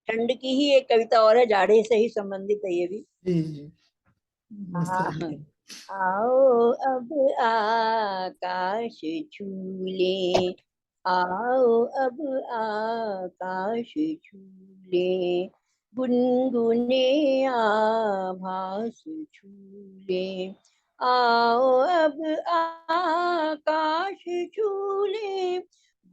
ठंड की ही एक कविता और है, जाड़े से ही संबंधित है ये भी। जी जी, मस्त हाँ। लगती है। आओ अब आकाश छूले, आओ अब आकाश छूले, गुनगुने आभास छूले, आओ अब आकाश छूले,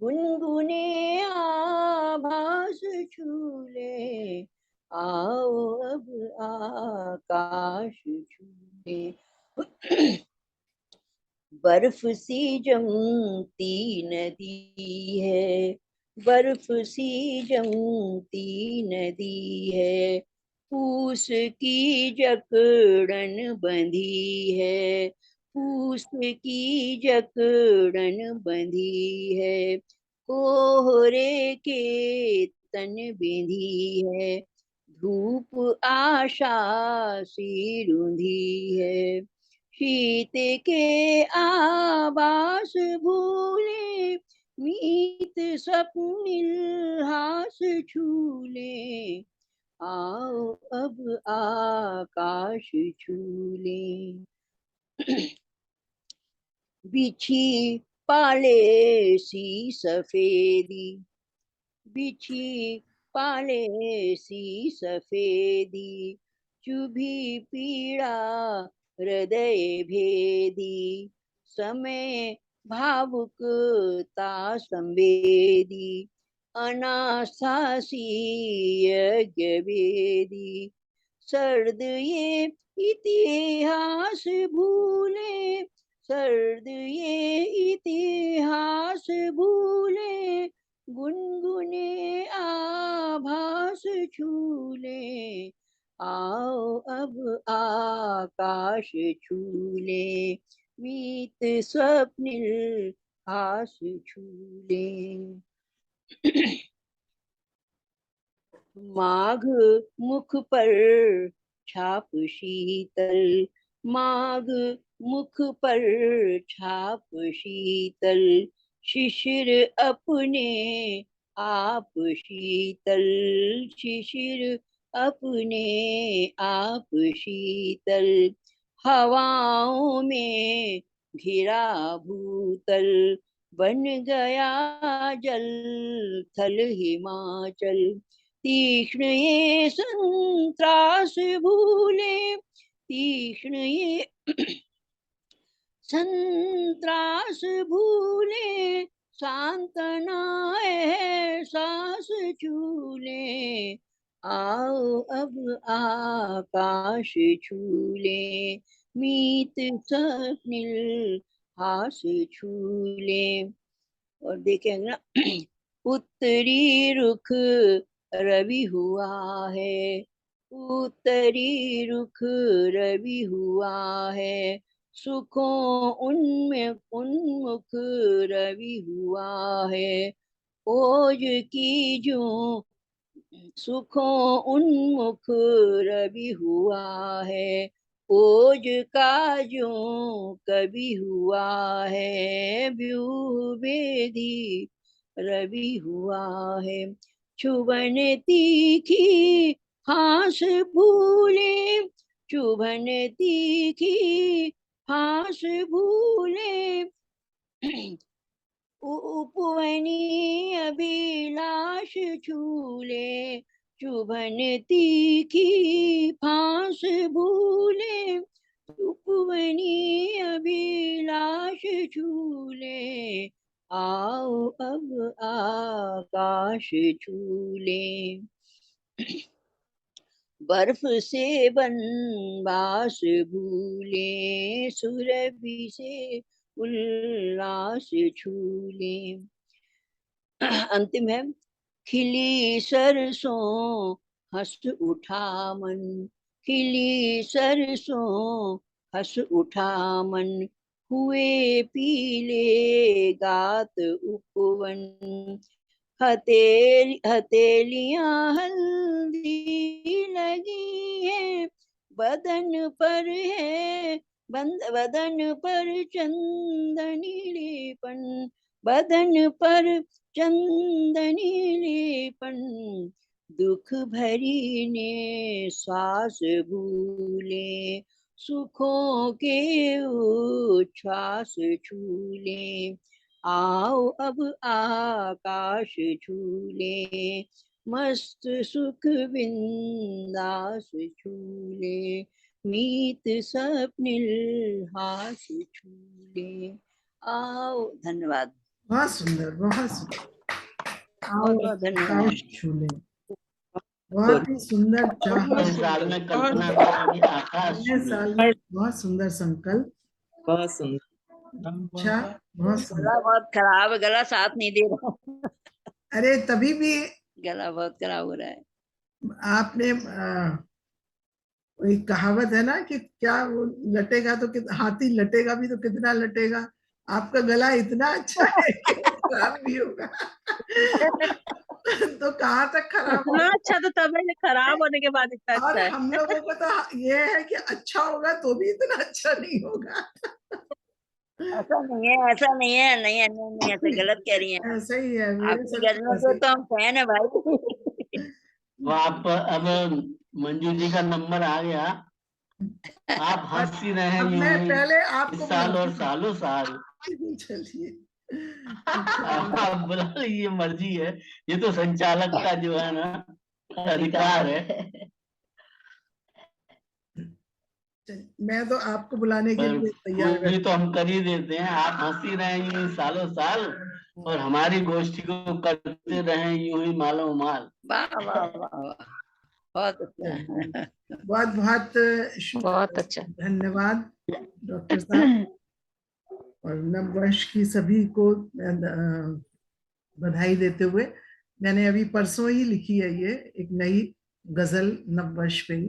गुनगुने आभास छूले, आओ अब आकाश छूले। बर्फ सी जमती नदी है, बर्फ सी जमती नदी है, फूस की जकड़न बंधी है, फूस की जकड़न बंधी है, कोहरे के तन बिंधी है, धूप आशा सी रूंधी है, शीत के आभास भूले, मीत स्वप्निल हास छूले, आओ अब आकाश छूले। बिछी पाले सी सफेदी, बिछी पाले सी सफेदी, चुभी पीड़ा हृदय भेदी, समय भावुकता संवेदी, अनास्था सी यज्ञ वेदी, सर्द ये इतिहास भूले, सर्द ये इतिहास भूले, गुनगुने आभास छूले, आओ अब आकाश छूले, मीत स्वप्निल हास छूले। माघ मुख पर छाप शीतल, माघ मुख पर छाप शीतल, शिशिर अपने आप शीतल, शिशिर अपने आप शीतल, हवाओं में घिरा भूतल, बन गया जल थल हिमाचल, तीक्ष्ण ये संत्रास भूले, तीक्ष्ण ये संत्रास भूले, सांत्वना एहसास छूले, आओ अब आकाश छूले, मीत स्वप्निल हास छूले। और देखेंगे ना, उत्तरी रुख रवि हुआ है, उत्तरी रुख रवि हुआ है, सुखों उनमें उन्मुख रवि हुआ है, ओज की जो सुखों उन्मुख रवि हुआ है, ओज का जो कभी हुआ है, व्यूह वेदी रवि हुआ है, चुभन तीखी फांस भूले, चुभन तीखी फांस भूले, उपवनी अभिलाष छूले, चुभन तीखी फांस भूले, उपवनी अभिलाष छूले, आओ अब आकाश छूले। बर्फ से बनवास भूले, सुरभि से उल्लास छूले। अंतिम है, खिली सरसों हंस उठा मन, खिली सरसों हंस उठा मन, हुए पीले गात उपवन, हथेलियां हल्दी लगी है, बदन पर है बदन पर चंदनी लेपन, बदन पर चंदनी लेपन दुख भरी ने श्वास भूले, सुखों के उच्छ्वास छूले, आओ अब आकाश झूले, मस्त सुख बिंदास झूले, मीत स्वप्निल हास झूले, आओ। धन्यवाद। बहुत सुंदर, बहुत सुंदर। बहुत बहुत धन्यवाद। आकाश छूले, बहुत ही सुंदर नए साल में कल्पना करेंगे आकाश नए छूले। साल में बहुत सुंदर संकल्प। बहुत सुंदर। अच्छा, बहुत सुंदर। गला बहुत खराब है, गला साथ नहीं दे रहा। अरे तभी भी गला बहुत खराब हो रहा है। आपने वही कहावत है ना कि क्या वो लटेगा तो हाथी लटेगा भी तो कितना लटेगा। आपका गला इतना अच्छा है कि वो खराब भी होगा। तो कहाँ तक खराब इतना होगा। अच्छा तो तब है, खराब होने के बाद इतना और अच्छा है। हम लोगों को तो ये है कि अच्छा होगा तो भी इतना अच्छा नहीं होगा। ऐसा नहीं है, ऐसा नहीं है, नहीं है, नहीं, नहीं, ऐसे गलत कह रही हैं। ऐसा ही है मेरे आपकी साथ गजलों ऐसे के ही। तो हम फैन है भाई। तो आप अब मंजू जी का नंबर आ गया। आप हंसी रहे अब यूं मैं ही पहले इस आपको साल और बुलाती सालों साल। हूँ। चलिए आप बुला लीजिए, मर्जी है। ये तो संचालक का जो है ना अधिकार है। मैं तो आपको बुलाने के पर लिए तैयार पूरी तो बैठा। हम कर ही देते हैं। आप हंसी रहे यूं ही सालों साल, और हमारी गोष्ठी को करते रहे यूं ही मालो माल। वाह वाह वाह वाह, बहुत अच्छा। बहुत बहुत बहुत अच्छा। धन्यवाद डॉक्टर साहब। और नववर्ष की सभी को बधाई देते हुए, मैंने अभी परसों ही लिखी है ये एक नई गजल नववर्ष पे ही।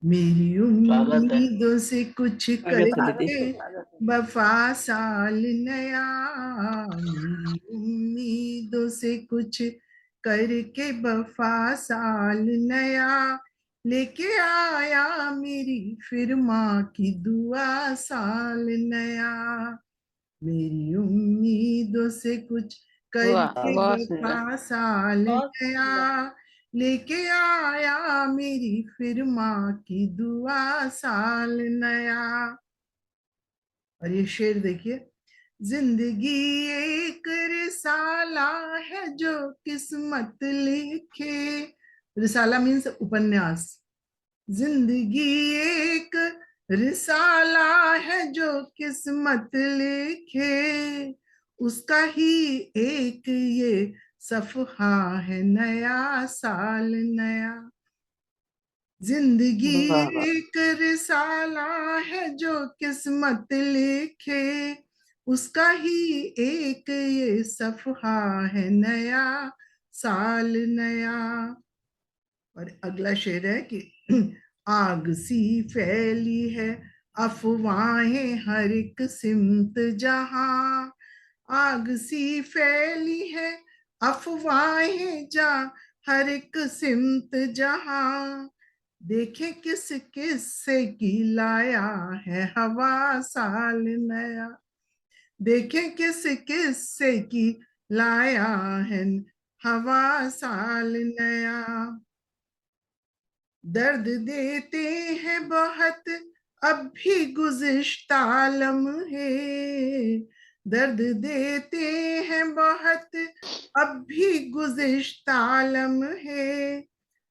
मेरी स्वागत है। उम्मीदों से कुछ स्वागत है दीदी। करके वफा साल नया, मेरी उम्मीदों से कुछ करके वफा साल नया, लेके आया मेरी फिर माँ की दुआ साल नया। मेरी उम्मीदों से कुछ वाह, करके बहुत सुंदर। वफा साल बहुत नया, लेके आया मेरी फिर माँ की दुआ साल नया। और ये शेर देखिए, जिंदगी एक रिसाला है जो किस्मत लिखे। रिसाला मीन्स उपन्यास। जिंदगी एक रिसाला है जो किस्मत लिखे, उसका ही एक ये सफहा है नया साल नया। जिंदगी वाह वाह, एक रिसाला है जो किस्मत लिखे, उसका ही एक ये सफहा है नया साल नया। और अगला शेर है कि आग सी फैली है अफवाहें हर एक सिमत जहां, आग सी फैली है अफवाहें जा हर एक सिमत जहां, देखे किस किस से की लाया है हवा साल नया, देखे किस किस से की लाया है हवा साल नया। दर्द देते हैं बहुत अब भी गुज़िश्ता लम्हे, दर्द देते हैं बहुत अब भी गुज़िश्ता लम्हे,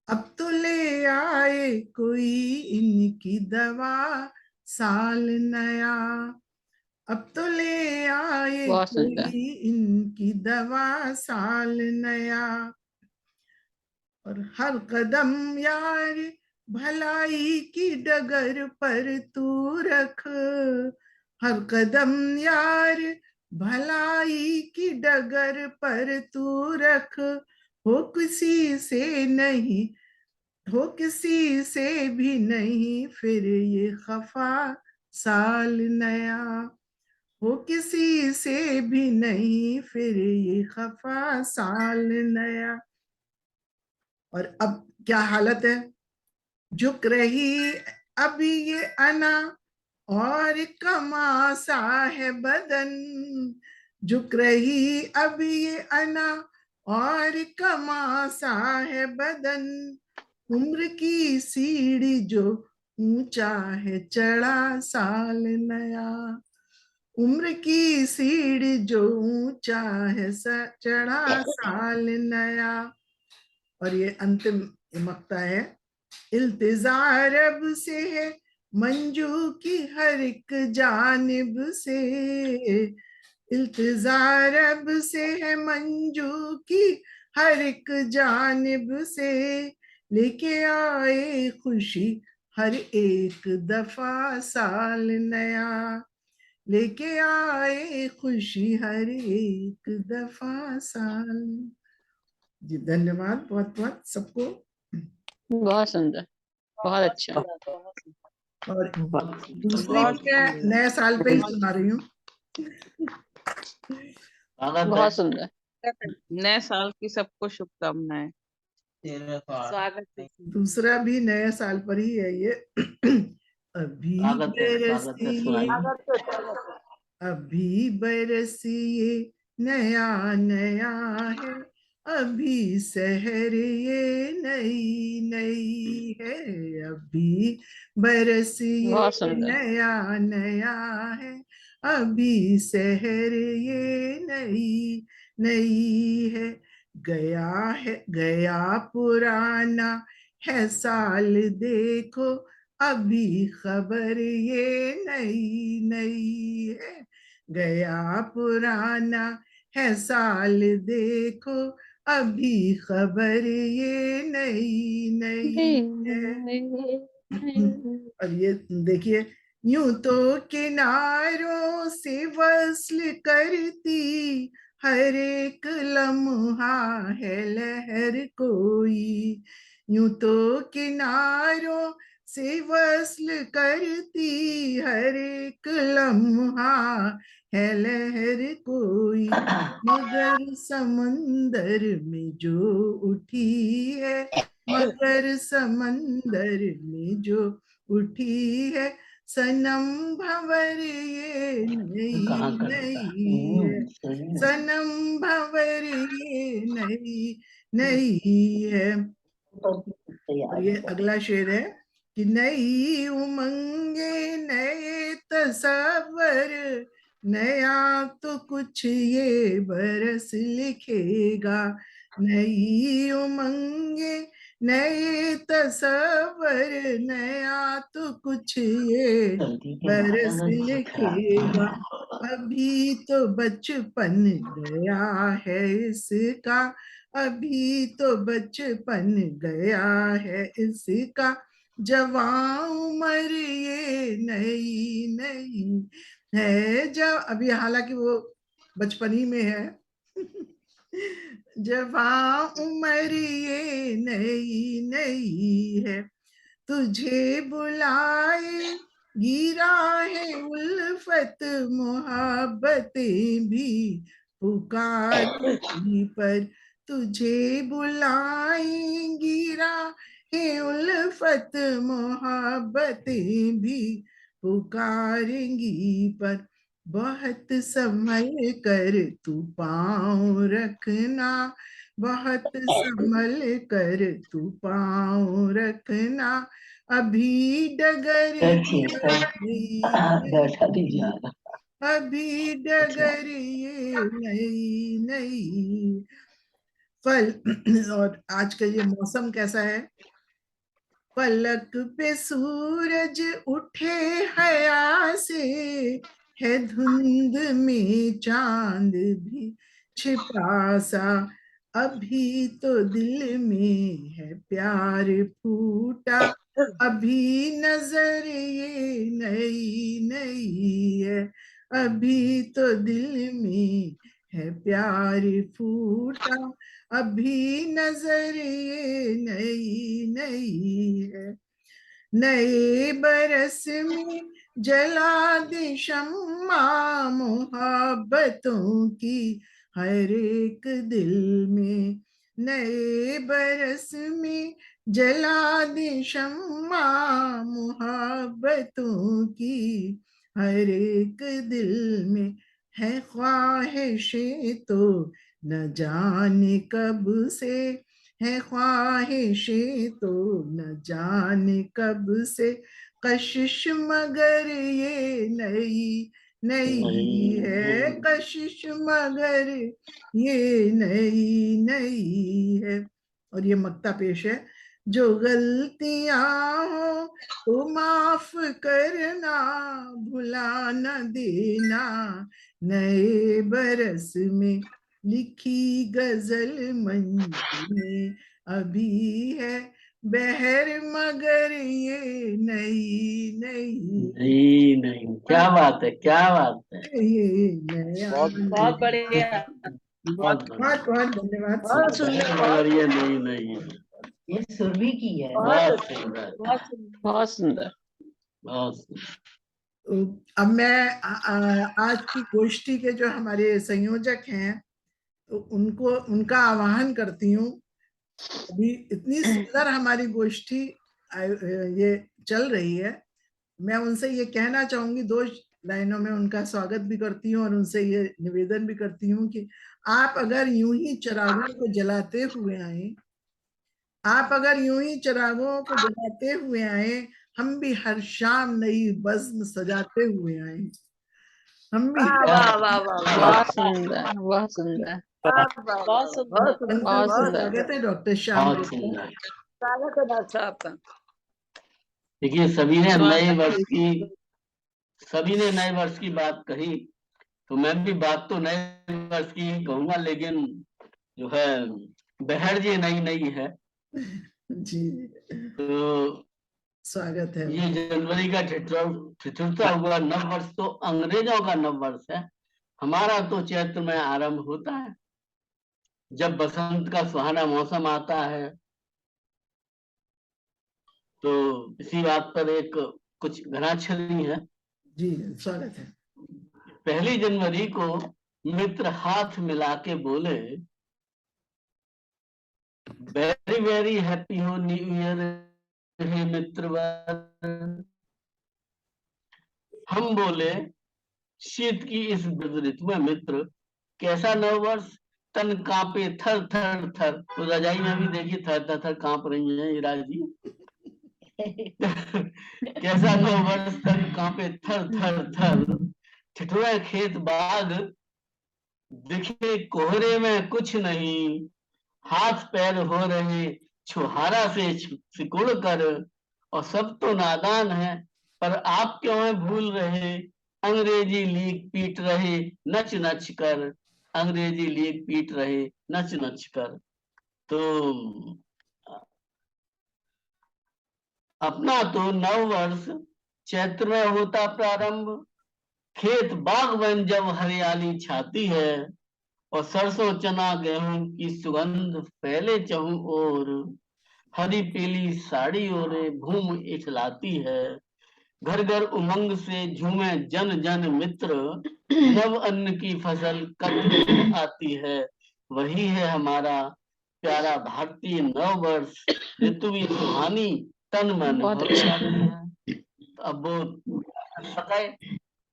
अब तो ले आए कोई इनकी दवा साल नया, अब तो ले आए बहुत सुंदर। कोई इनकी दवा साल नया। और हर कदम यार भलाई की डगर पर तू रख, हर कदम यार भलाई की डगर पर तू रख, हो किसी से नहीं, हो किसी से भी नहीं फिर ये खफा साल नया, हो किसी से भी नहीं फिर ये खफा साल नया। और अब क्या हालत है, झुक रही अभी ये अना और कमासा है बदन, झुक रही अब ये अना और कमासा है बदन, उम्र की सीढ़ी जो ऊंचा है चढ़ा साल नया, उम्र की सीढ़ी जो ऊंचा है चढ़ा साल नया। और ये अंतिम मक्ता है, इल्तिजार अब से है मंजू की हर एक जानिब से, इल्तिजार अब से है मंजू की हर एक जानिब से, लेके आए खुशी हर एक दफा साल नया, लेके आए खुशी हर एक दफा साल। जी धन्यवाद बहुत बहुत सबको। बहुत सुंदर, बहुत अच्छा। और दूसरी मैं नए साल पे ही सुना रही हूँ। बहुत सुंदर। नए साल की सबको शुभकामनाएं। स्वागत है। दूसरा भी नए साल पर ही है ये। अभी बरसिए, अभी बरसिए नया नया है, अभी शहर ये नई नई है, अभी बरसिए बहुत सुंदर। नया नया है, अभी शहर ये नई नई है, गया पुराना है साल देखो, अभी खबर ये नई नई है, गया पुराना है साल देखो, अभी खबर ये नई नई है। और ये देखिए, यूं तो किनारों से वस्ल करती हर एक लम्हा है लहर कोई, यूं तो किनारों से वस्ल करती हर एक लम्हा है लहर कोई, मगर समंदर में जो उठी है, मगर समंदर में जो उठी है, सनम भंवर ये नई नई है, सनम भंवर ये नई नई है। और ये अगला शेर है कि नई उमंगे नए तसव्वुर, नया तो कुछ ये बरस लिखेगा, नई उमंगे नए तसव्वुर, नया तो कुछ ये बरस लिखेगा, अभी तो बचपन गया है इसका, अभी तो बचपन गया है इसका, जवां उम्र ये नई नई है, जब अभी हालांकि वो बचपन ही में है, जवां उम्र ये नई नई है, तुझे बुलाए गिरा है उल्फत मोहब्बतें भी पुकारेंगी, पर तुझे बुलाए गिरा है उल्फत मोहब्बतें भी पुकारेंगी, पर बहुत संभल कर तू पाँव रखना, बहुत संभल कर तू पाँव रखना, अभी डगर अभी डगर ये नई नई। फल और आज का ये मौसम कैसा है, पलक पे सूरज उठे हया से, है धुंध में चांद भी छिपा सा, अभी तो दिल में है प्यार फूटा, अभी नजर ये नई नई है, अभी तो दिल में है प्यार फूटा, अभी नजर ये नई नई है, नए बरस में जला दे शम्मा मोहब्बतों की हर एक दिल में, नए बरस में जला दे शम्मा मोहब्बतों की हर एक दिल में, है ख्वाहिशें तो न जाने कब से, है ख्वाहिशें तो न जाने कब से, कशिश मगर ये नई नई है, कशिश मगर ये नई नई है। और ये मक्ता पेश है। जो गलतियां हो तो माफ करना, भुला न देना, नए बरस में लिखी गजल मंच में अभी है बहर, मगर ये नई नई, नहीं नहीं, क्या बात है, क्या बात है। ये नया। बहुत बढ़िया। बहुत बढ़िया। बहुत बहुत धन्यवाद। बहुत सुंदर, मगर ये नहीं नहीं है। ये सुरभि की है। बहुत सुंदर, बहुत सुंदर। बहुत सुंदर। बहुत सुंदर। अब मैं आज की गोष्ठी के जो हमारे संयोजक हैं, तो उनको उनका आह्वान करती हूँ। अभी इतनी सुंदर हमारी गोष्ठी ये चल रही है। मैं उनसे ये कहना चाहूंगी, 2 लाइनों में उनका स्वागत भी करती हूँ और उनसे ये निवेदन भी करती हूँ कि आप अगर यूं ही चिरागों को जलाते हुए आए, आप अगर यूं ही चिरागों को जलाते हुए आए, हम भी हर शाम नई बज़्म सजाते हुए आए, हम भी वाह वाह वाह वाह वाह, बहुत सुंदर, बहुत सुंदर, वाह वाह वाह, बहुत सुंदर। बहुत सुंदर, बहुत बहुत सुंदर। स्वागत है डॉक्टर श्याम बहुत जी का। सुंदर। स्वागत है डॉक्टर साहब का। देखिए, सभी ने नए स्वागत। वर्ष की बात कही, तो मैं भी बात तो नए वर्ष की ही कहूंगा, लेकिन जो है बहर जी नई नई है। जी, तो स्वागत है। ये जनवरी का ठिठुरता हुआ नव वर्ष तो अंग्रेजों का नव वर्ष है। हमारा तो चैत्र में आरंभ होता है, जब बसंत का सुहाना मौसम आता है। तो इसी बात पर एक कुछ घनाक्षरी है। जी, स्वागत है। 1 जनवरी को मित्र हाथ मिला के बोले, वेरी वेरी हैप्पी हो न्यू ईयर हे मित्रवर। हम बोले, शीत की इस ऋतु में मित्र, कैसा नव वर्ष। तन कांपे थर थर थर। तो रजाई में भी देखिए थर थर थर कांप रही है ईराज जी। कैसा नव वर्ष, तन कांपे थर थर थर। ठिठुरे खेत बाग, दिखे कोहरे में कुछ नहीं। हाथ पैर हो रहे छुहारा से सिकुड़ कर। और सब तो नादान है, पर आप क्यों है भूल रहे। अंग्रेजी लीक पीट रहे नच नच कर। अंग्रेजी लीक पीट रहे नच नच कर। तो अपना तो नव वर्ष चैत्र में होता प्रारंभ। खेत बाग वन जब हरियाली छाती है, और सरसों चना गेहूं की सुगंध फैले चहुं ओर। हरी पीली साड़ी ओढ़े भूम इठलाती है। घर घर उमंग से झूमे जन जन मित्र। नव अन्न की फसल कट आती है। वही है हमारा प्यारा भारतीय नव वर्ष। ऋतु भी सुहानी, तन मन बहुत हो अच्छा। जाती है। तो अब वो पकाए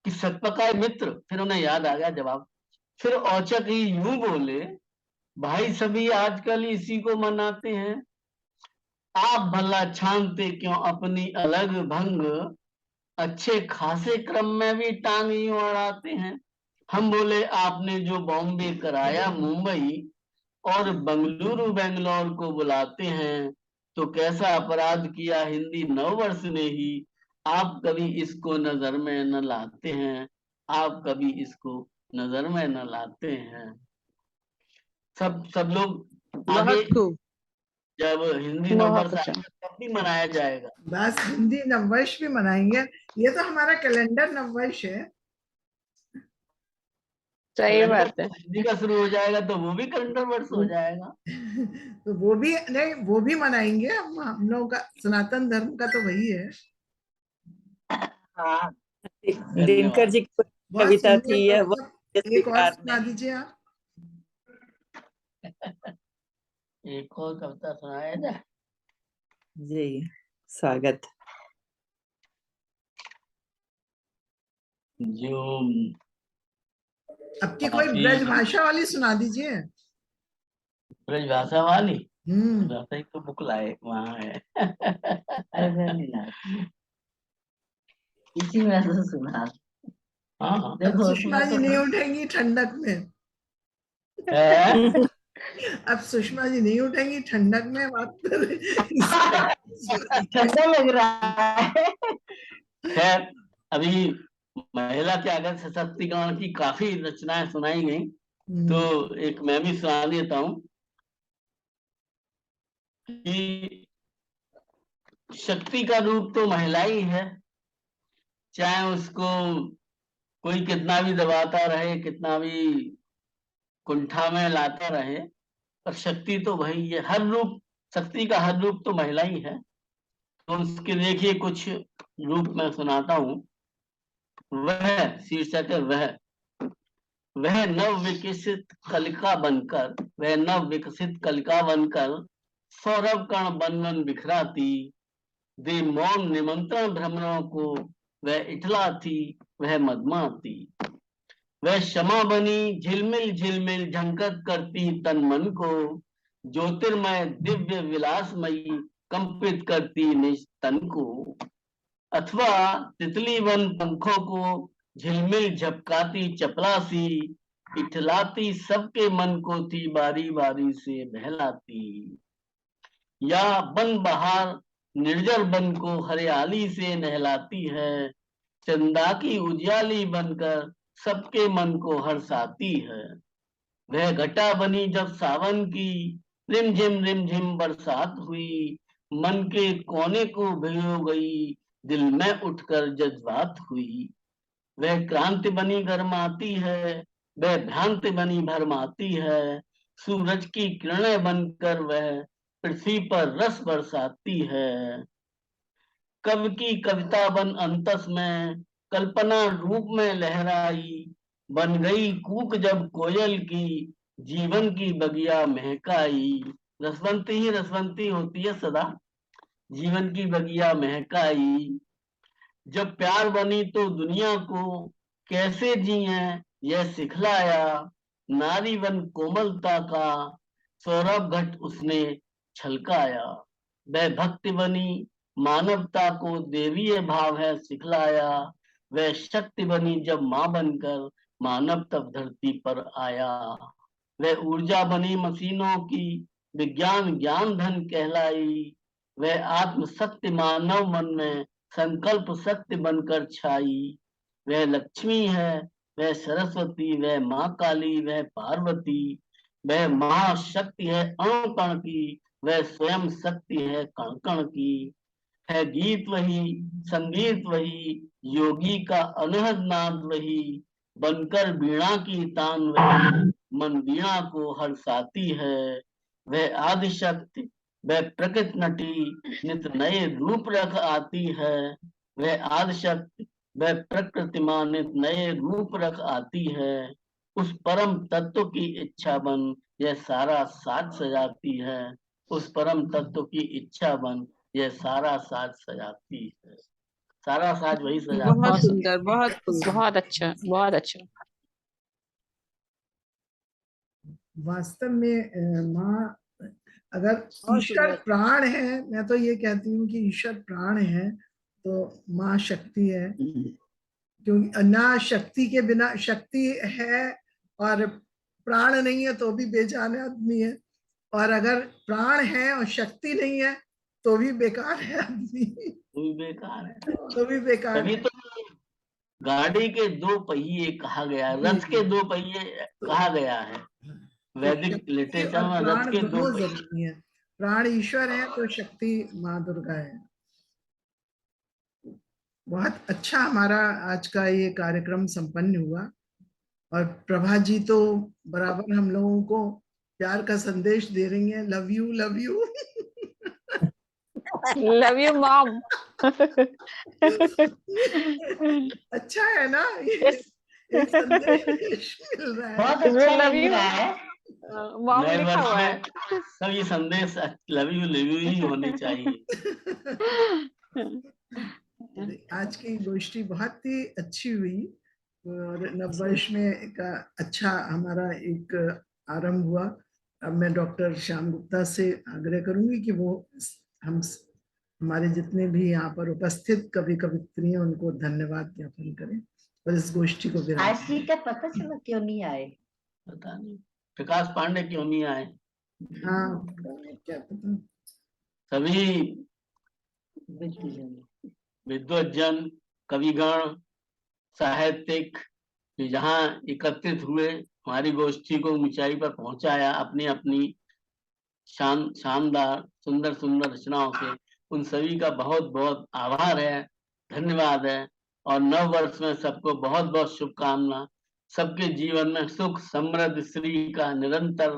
कि सतपकाए मित्र, फिर उन्हें याद आ गया जवाब। फिर औचक ही यूं बोले, भाई सभी आजकल इसी को मनाते हैं। आप भला छानते क्यों अपनी अलग भंग। अच्छे खासे क्रम में भी टांग यूं अड़ाते हैं। हम बोले, आपने जो बॉम्बे कराया मुंबई, और बंगलुरु बेंगलोर को बुलाते हैं, तो कैसा अपराध किया हिंदी नववर्ष ने ही। आप कभी इसको नजर में न लाते हैं। आप कभी इसको नजर में न लाते हैं। सब लोग आगे, बहुत खूब। जब हिंदी बहुत नववर्ष अच्छा। आएगा तब भी मनाया जाएगा। बस हिंदी नववर्ष भी मनाएंगे। ये तो हमारा कैलेंडर नववर्ष है। सही कैलेंडर बात है। हिंदी का शुरू हो जाएगा तो वो भी कैलेंडर वर्ष हो जाएगा। तो वो भी नहीं, वो भी मनाएंगे। हम लोगों का सनातन धर्म का तो वही है। हाँ, दिनकर धन्यवाद। जी की बहुत कविता सुंदर थी यह, डॉक्टर साहब, एक और स्वीकार सुना नहीं। दीजिए आप। एक और कविता सुनाया जाए। जी, स्वागत। जो आपकी कोई बाकी ब्रज भाषा वाली सुना दीजिए। ब्रज भाषा वाली हम्म। भाषा की तो बुक लाए वहाँ है। इसी में से सुना। हाँ अब देखो सुषमा उसमें जी तो नहीं उठेंगी ठंडक में, है। अब सुषमा जी नहीं उठेंगी ठंडक में बात कर ठंडा लग रहा है। खैर अभी महिला के अगर सशक्तिकरण की काफी रचनाएं सुनाई गई, तो एक मैं भी सुना देता हूँ कि शक्ति का रूप तो महिला ही है, चाहे उसको कोई कितना भी दबाता रहे, कितना भी कुंठा में लाता रहे, पर शक्ति तो वही है। हर रूप, शक्ति का हर रूप तो महिला ही है। तो उसके देखिए कुछ रूप मैं सुनाता हूँ। वह शीर्षक है वह नव विकसित कलिका बनकर, वह नव विकसित कलिका बनकर सौरभ कण बन बन बिखराती, दे मौन निमंत्रण भ्रमरों को, वह इठलाती, वह मदमाती, वह क्षमा बनी झिलमिल झिलमिल झंकत करती तन मन को, ज्योतिर्मय दिव्य विलासमयी कंपित करती निज तन को, अथवा तितली वन पंखों को झिलमिल झपकाती चपलासी, इठलाती सबके मन को थी बारी बारी से बहलाती, या बन बहार निर्जर बन को हरियाली से नहलाती है, चंदा की उजियाली बनकर सबके मन को हर्षाती है। वह घटा बनी जब सावन की रिमझिम बरसात हुई, मन के कोने को भिगो गई, दिल में उठकर जज्बात हुई। वह क्रांति बनी गरमाती है, वह भ्रांति बनी भरमाती है, सूरज की किरणें बनकर वह पृथ्वी पर रस बरसाती है। कवि की कविता बन अंतस में कल्पना रूप में लहराई, बन गई कूक जब कोयल की, जीवन की बगिया महकाई। रसवंती ही रसवंती होती है सदा, जीवन की बगिया महकाई। जब प्यार बनी तो दुनिया को कैसे जिए यह सिखलाया, नारी बन कोमलता का सौरभ घट उसने छलकाया। वह भक्ति बनी मानवता को देवीय भाव है सिखलाया, वह शक्ति बनी जब माँ बनकर मानव तब धरती पर आया। वह ऊर्जा बनी मशीनों की विज्ञान ज्ञान धन कहलाई, वह आत्म शक्ति मानव मन में संकल्प शक्ति बनकर छाई। वह लक्ष्मी है, वह सरस्वती, वह माँ काली, वह पार्वती, वह महाशक्ति है अणु कण की, वह स्वयं शक्ति है कण कण की। है गीत वही, संगीत वही, योगी का अनहद नाद वही, बनकर वीणा की तान वही, मन वीणा को हर्षाती है। वह आदि शक्ति, वह प्रकृति नटी, नित नए रूप रख आती है। वह आदि शक्ति, वह प्रकृति मान नित नए रूप रख आती है। उस परम तत्व की इच्छा बन यह सारा साज सजाती है। उस परम तत्व की इच्छा बन यह सारा साज सजाती है। सारा साज वही सजाती बहुत है। सुंदर, बहुत सुंदर। बहुत अच्छा, बहुत अच्छा। वास्तव में माँ, अगर बहुत ईश्वर सुंदर। प्राण है, मैं तो ये कहती हूँ कि ईश्वर प्राण है तो माँ शक्ति है, क्योंकि ना शक्ति के बिना, शक्ति है और प्राण नहीं है तो भी बेजान आदमी है, और अगर प्राण है और शक्ति नहीं है तो भी बेकार है आदमी, वो भी बेकार है। तो भी बेकार तभी है। तो गाड़ी के दो पहिए कहा गया, रथ के दो पहिए कहा गया है। तो वैदिक शक्ति लिटरेचर और में रथ प्राण के दो दोनों पहिए। जरूरी है। प्राण ईश्वर है तो शक्ति माँ दुर्गा है। बहुत अच्छा हमारा आज का ये कार्यक्रम संपन्न हुआ, और प्रभा जी तो बराबर हम लोगों को प्यार का संदेश दे रही हैं, love you love you. Love you mom. अच्छा है ना, ये एक संदेश मिल रहा है। बहुत इसमें अच्छा लव लग यू रहा है। मॉम नए लिखा वर्ष हुआ है। में सब ये संदेश लव यू ही होने चाहिए। आज की गोष्ठी बहुत ही अच्छी हुई, और नववर्ष में एक अच्छा हमारा एक आरंभ हुआ। अब मैं डॉक्टर श्याम गुप्ता से आग्रह करूंगी कि वो हमारे जितने भी यहाँ पर उपस्थित कवि कवित्रियां उनको धन्यवाद ज्ञापन करें और इस गोष्ठी को विराम आज सी का पता चला क्यों नहीं आए? पता नहीं प्रकाश पांडे क्यों नहीं आए। हाँ क्या पता। सभी बिल्कुल। विद्वज्जन कविगण साहित्यिक जहाँ एकत्रित हुए हमारी गोष्ठी को ऊंचाई पर पहुंचाया अपनी अपनी शानदार सुंदर सुंदर रचनाओं से, उन सभी का बहुत बहुत आभार है, धन्यवाद है। और नव वर्ष में सबको बहुत बहुत शुभकामना। सबके जीवन में सुख समृद्धि श्री का निरंतर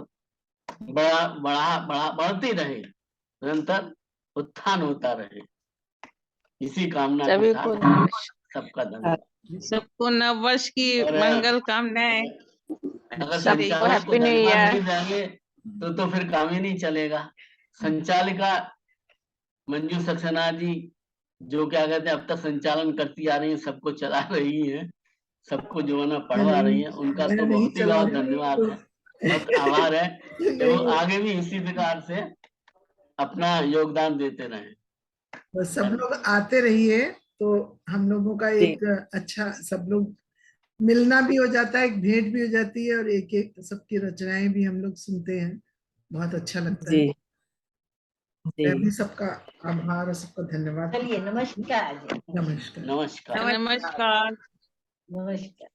बढ़ती रहे, निरंतर उत्थान होता रहे, इसी कामना के सभी को साथ सबका धन्यवाद। सबको नववर्ष की और मंगल कामनाएं। अगर सबको संचालक को हैप्पी न्यू धन्यवाद ईयर। नहीं देंगे तो फिर काम ही नहीं चलेगा। संचालिका मंजू सक्सेना जी जो क्या कहते हैं अब तक संचालन करती आ रही है, सबको चला रही है, सबको जो है ना पढ़वा रही है, उनका तो बहुत ही बहुत धन्यवाद है, बहुत आभार है कि वो आगे भी इसी प्रकार से अपना योगदान देते रहे। बस सब लोग आते रहिए तो हम लोगों का एक अच्छा, सब लोग मिलना भी हो जाता है, एक भेंट भी हो जाती है और एक एक सबकी रचनाएं भी हम लोग सुनते हैं, बहुत अच्छा लगता है। मैं भी सबका आभार और सबका धन्यवाद। चलिए नमस्कार। नमस्कार। नमस्कार। नमस्कार। नमस्कार।